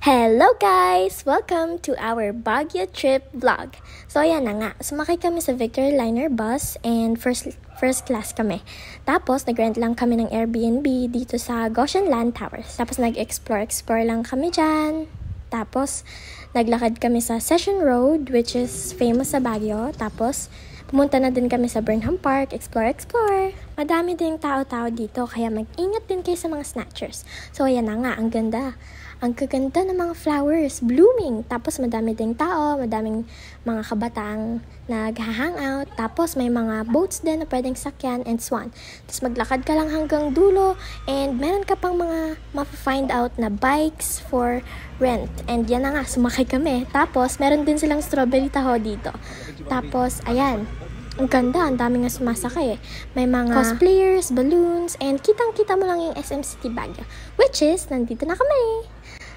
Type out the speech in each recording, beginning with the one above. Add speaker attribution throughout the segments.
Speaker 1: Hello guys! Welcome to our Baguio trip vlog. So ayan na nga, sumakay kami sa Victory Liner bus and first class kami. Tapos nag-rent lang kami ng Airbnb dito sa Goshen Land Towers. Tapos nag-explore lang kami dyan. Tapos naglakad kami sa Session Road which is famous sa Baguio. Tapos pumunta na din kami sa Burnham Park, explore. Madami din tao-tao dito kaya mag-ingat din kayo sa mga snatchers. So ayan na nga, ang ganda. Ang kaganda ng mga flowers, blooming. Tapos madami ding tao, madaming mga kabataang nag-hangout. Tapos may mga boats din na pwedeng sakyan and swan. Tapos maglakad ka lang hanggang dulo and meron ka pang mga ma-find out na bikes for rent. And yan na nga, sumakay kami. Tapos meron din silang strawberry taho dito. Tapos ayan, ang ganda, ang dami nga sumasakay eh. May mga cosplayers, balloons, and kitang-kita mo lang yung SM City Baguio. Which is, nandito na kami.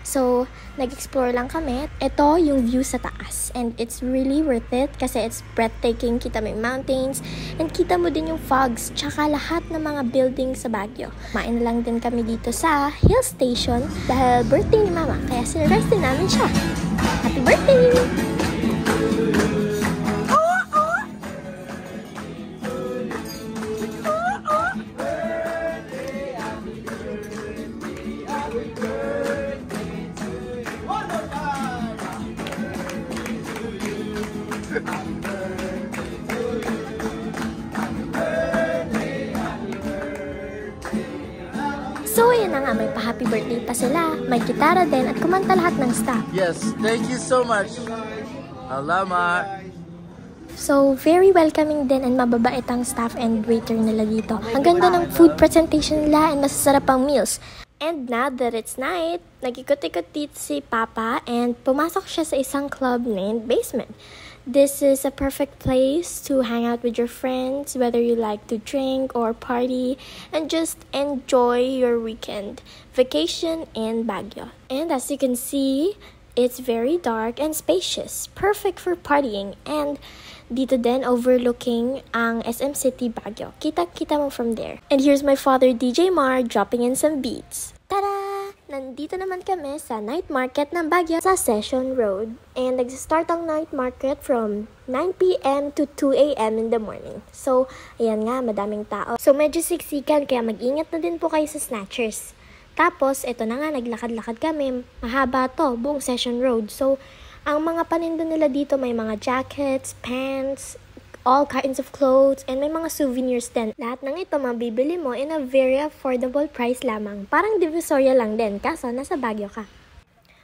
Speaker 1: So, nag-explore lang kami. Ito yung view sa taas. And it's really worth it kasi it's breathtaking. Kita mo yung mountains. And kita mo din yung fogs. Tsaka lahat ng mga buildings sa Baguio. Main lang din kami dito sa Hill Station dahil birthday ni Mama. Kaya sinurprise din namin siya. Happy birthday! So, ayan na nga, may pa-happy birthday pa sila, may gitara din, at kumanta lahat ng staff.
Speaker 2: Yes, thank you so much. Alamak.
Speaker 1: So, very welcoming din and mababait ang staff and waiter nila dito. Ang ganda ng food presentation nila and masasarap ang meals. And now that it's night, nag-ikot-ikot dito si Papa and pumasok siya sa isang club named Basement. This is a perfect place to hang out with your friends, whether you like to drink or party, and just enjoy your weekend vacation in Baguio. And as you can see, it's very dark and spacious, perfect for partying. And dito din overlooking ang SM City Baguio. Kita-kita mo from there. And here's my father DJ Mar dropping in some beats. Tada! Nandito naman kami sa night market ng Baguio sa Session Road. And nag-start ang night market from 9 p.m. to 2 a.m. in the morning. So, ayan nga, madaming tao. So, medyo siksikan kaya mag-ingat na din po kayo sa snatchers. Tapos, eto na nga, naglakad-lakad kami. Mahaba to, buong Session Road. So, ang mga paninda nila dito may mga jackets, pants, all kinds of clothes, and may mga souvenirs din. Lahat ng ito mabibili mo in a very affordable price lamang. Parang Divisoria lang din, kaso nasa Baguio ka.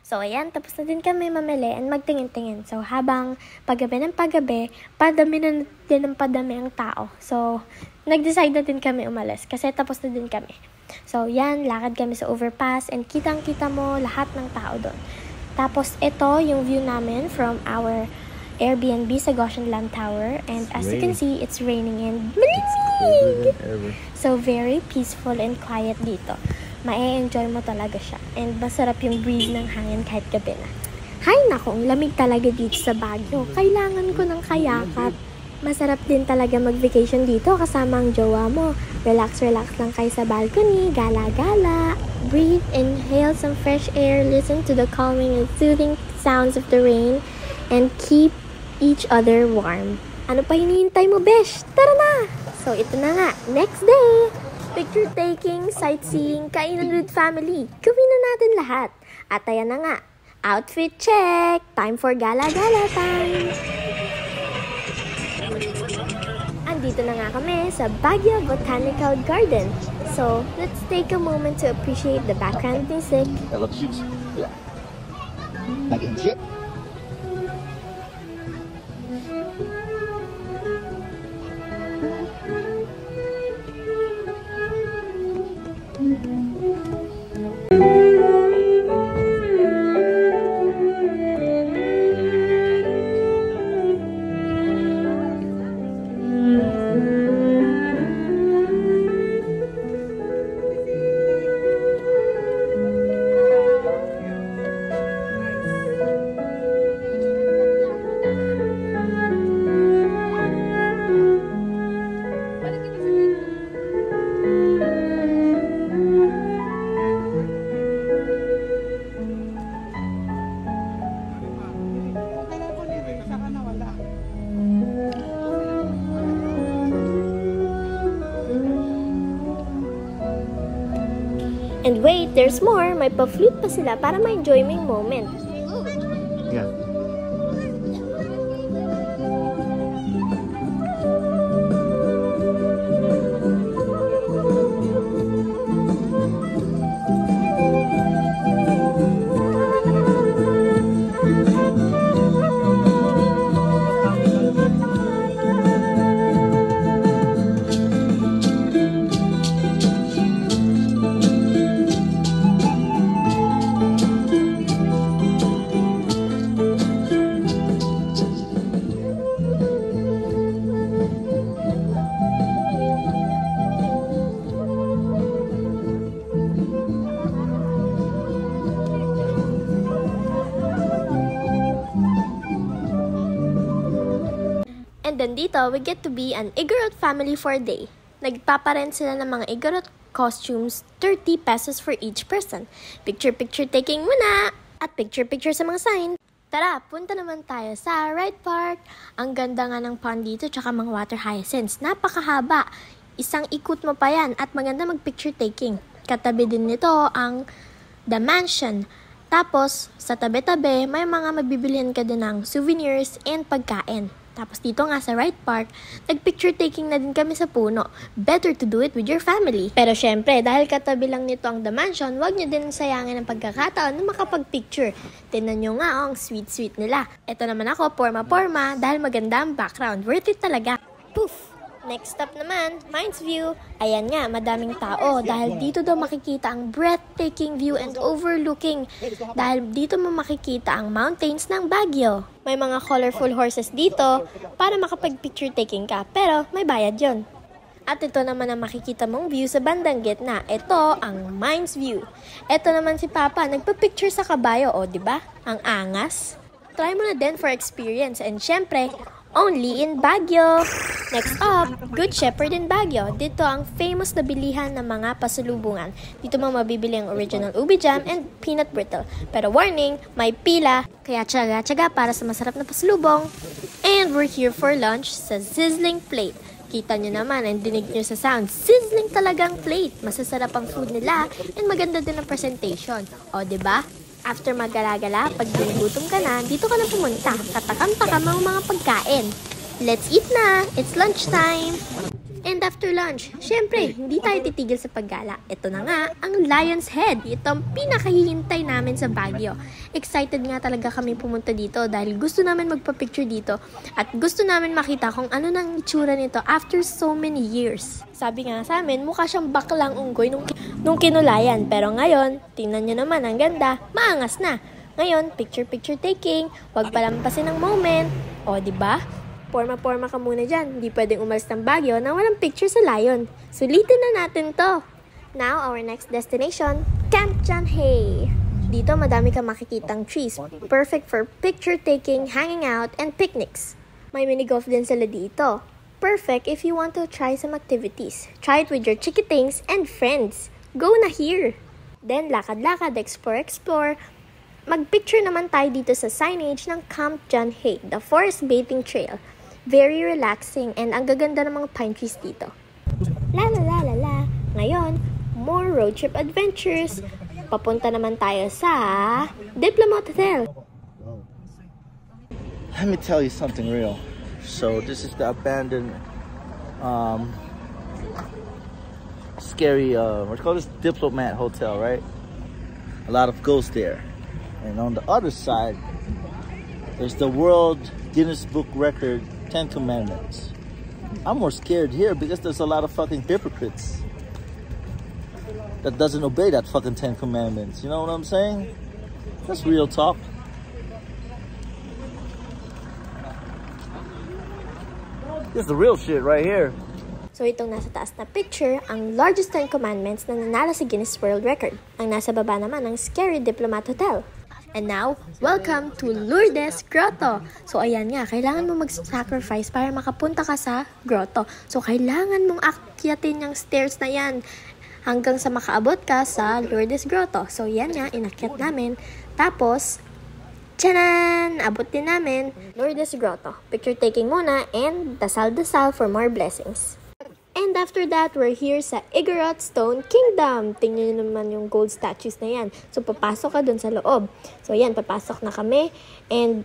Speaker 1: So ayan, tapos na din kami mamili and magtingin-tingin. So habang paggabi ng paggabi, padami na din ng padami ang tao. So nag-decide na din kami umalis kasi tapos na din kami. So yan, lakad kami sa overpass and kitang-kita mo lahat ng tao doon. Tapos ito yung view namin from our Airbnb sa Goshen Land Tower. And as you can see, it's raining and malamig! So very peaceful and quiet dito. Ma-enjoy mo talaga siya. And masarap yung breeze ng hangin kahit gabi na. Hay nako, ang lamig talaga dito sa Baguio. Kailangan ko ng kayakap. Masarap din talaga mag-vacation dito kasama ang jowa mo. Relax lang kayo sa balcony, gala-gala. Breathe, inhale some fresh air, listen to the calming and soothing sounds of the rain, and keep each other warm. Ano pa hinihintay mo, besh? Tara na! So, ito na nga. Next day! Picture taking, sightseeing, kainan with family. Gawin na natin lahat. At ayan na nga. Outfit check! Time for gala-gala time! Andito na nga kami sa Baguio Botanical Garden. So, let's take a moment to appreciate the background music. And wait, there's more! May pa-flute pa sila para ma-enjoy mo yung moment.
Speaker 2: Yeah.
Speaker 1: And then dito, we get to be an Igorot family for a day. Nagpaparent sila ng mga Igorot costumes, 30 pesos for each person. Picture-picture taking muna! At picture-picture sa mga sign. Tara, punta naman tayo sa Ride Park. Ang ganda nga ng pond dito, tsaka mga water hyacinths. Napakahaba. Isang ikot mo pa yan at maganda mag-picture taking. Katabi din nito ang The Mansion. Tapos, sa tabi-tabi, may mga mabibilihan ka din ng souvenirs and pagkain. Tapos dito nga sa Ride Park, nag-picture taking na din kami sa puno. Better to do it with your family. Pero syempre, dahil katabi lang nito ang The Mansion, huwag nyo din sayangin ang pagkakataon na makapag-picture. Tingnan nyo nga ang sweet-sweet nila. Ito naman ako, porma-porma, dahil maganda ang background. Worth it talaga. Poof! Next stop naman, Mines View. Ayan nga, madaming tao dahil dito daw makikita ang breathtaking view and overlooking. Dahil dito mo makikita ang mountains ng Baguio. May mga colorful horses dito para makapag-picture taking ka, pero may bayad yon. At ito naman ang makikita mong view sa bandang gitna. Ito ang Mines View. Ito naman si Papa, nagpa-picture sa kabayo, o diba? Ang angas. Try mo na din for experience and syempre, only in Baguio. Next up, Good Shepherd in Baguio. Dito ang famous na bilihan ng mga pasalubungan. Dito mo mabibili ang original ubi jam and peanut brittle. Pero warning, may pila, kaya tsaga-tsaga para sa masarap na pasalubong. And we're here for lunch sa Sizzling Plate. Kita nyo naman, ang dinig nyo sa sound, sizzling talagang plate. Masasarap ang food nila and maganda din ang presentation. O, diba? After magala-gala, pag ginugutom ka na, dito ka na pumunta. Katakam-takam ang mga pagkain. Let's eat na! It's lunchtime! And after lunch, syempre, hindi tayo titigil sa paggala. Ito na nga, ang Lion's Head. Ito ang pinakahihintay namin sa Baguio. Excited nga talaga kami pumunta dito dahil gusto namin magpa-picture dito at gusto namin makita kung ano nang itsura nito after so many years. Sabi nga sa amin, mukha siyang baklang unggoy nung kinulayan. Pero ngayon, tingnan nyo naman, ang ganda, maangas na. Ngayon, picture-picture taking, wag palampasin ang moment. O, diba? Porma-porma ka muna dyan. Hindi pwedeng umalis ng Baguio na walang picture sa lion. Sulitin na natin to. Now, our next destination, Camp John Hay. Dito, madami kang makikitang trees. Perfect for picture taking, hanging out, and picnics. May mini-golf din sila dito. Perfect if you want to try some activities. Try it with your chikitings and friends. Go na here! Then, lakad-lakad, explore. Mag-picture naman tayo dito sa signage ng Camp John Hay, the Forest Bathing Trail. Very relaxing and ang gaganda ng mga pine trees dito. La la la la la. Ngayon, more road trip adventures. Papunta naman tayo sa Diplomat Hotel.
Speaker 2: Let me tell you something real. So this is the abandoned, scary, what do you call this? Diplomat Hotel, right? A lot of ghosts there. And on the other side, there's the World Guinness Book Record 10 Commandments. I'm more scared here because there's a lot of fucking hypocrites that doesn't obey that fucking 10 Commandments. You know what I'm saying? That's real talk. This is the real shit right here.
Speaker 1: So itong nasa taas na picture, ang largest 10 commandments na nanalo sa Guinness World Record. Ang nasa baba naman ang Scary Diplomat Hotel. And now, welcome to Lourdes Grotto. So ayan nga, kailangan mo mag-sacrifice para makapunta ka sa grotto. So kailangan mong akyatin yung stairs na yan hanggang sa makaabot ka sa Lourdes Grotto. So yan nga, inakyat namin. Tapos, tchanan! Abot din namin Lourdes Grotto. Picture taking muna and dasal-dasal for more blessings. And after that, we're here sa Igorot Stone Kingdom. Tingnan nyo naman yung gold statues na yan. So, papasok ka dun sa loob. So, yan, papasok na kami. And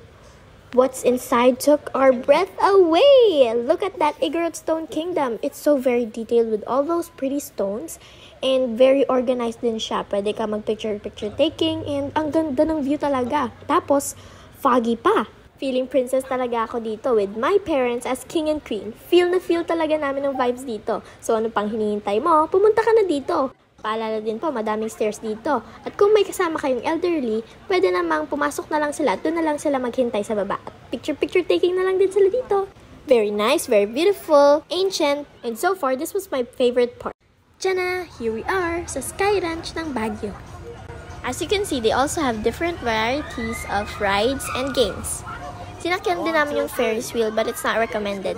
Speaker 1: what's inside took our breath away. Look at that Igorot Stone Kingdom. It's so very detailed with all those pretty stones. And very organized din siya. Pwede ka mag-picture taking. And ang ganda ng view talaga. Tapos, foggy pa. Feeling princess talaga ako dito with my parents as king and queen. Feel na feel talaga namin ng vibes dito. So ano pang hinihintay mo? Pumunta ka na dito. Paalala din po, madaming stairs dito. At kung may kasama kayong elderly, pwede namang pumasok na lang sila at doon na lang sila maghintay sa baba. At picture taking na lang din sila dito. Very nice, very beautiful, ancient, and so far this was my favorite part. Diyan na, here we are sa Sky Ranch ng Baguio. As you can see, they also have different varieties of rides and games. Sinakyan din namin yung Ferris wheel but it's not recommended.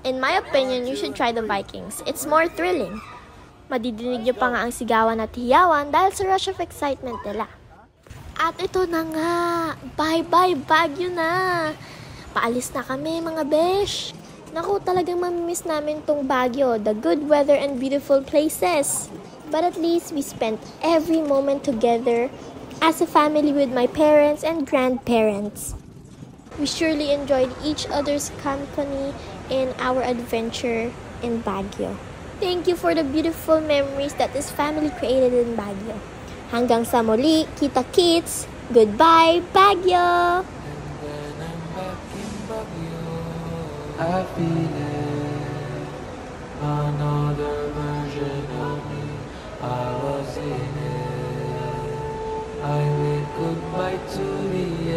Speaker 1: In my opinion, you should try the Vikings. It's more thrilling. Madidinig nyo pa nga ang sigawan at hiyawan dahil sa rush of excitement nila. At ito na nga, bye-bye Baguio na! Paalis na kami mga besh! Naku, talagang mamimiss namin tong Baguio, the good weather and beautiful places. But at least we spent every moment together as a family with my parents and grandparents. We surely enjoyed each other's company in our adventure in Baguio. Thank you for the beautiful memories that this family created in Baguio. Hanggang sa muli, kita-kits! Goodbye, Baguio!
Speaker 3: And then I'm back in Baguio. I feel it. Another version of me. I was in it. I wave goodbye to the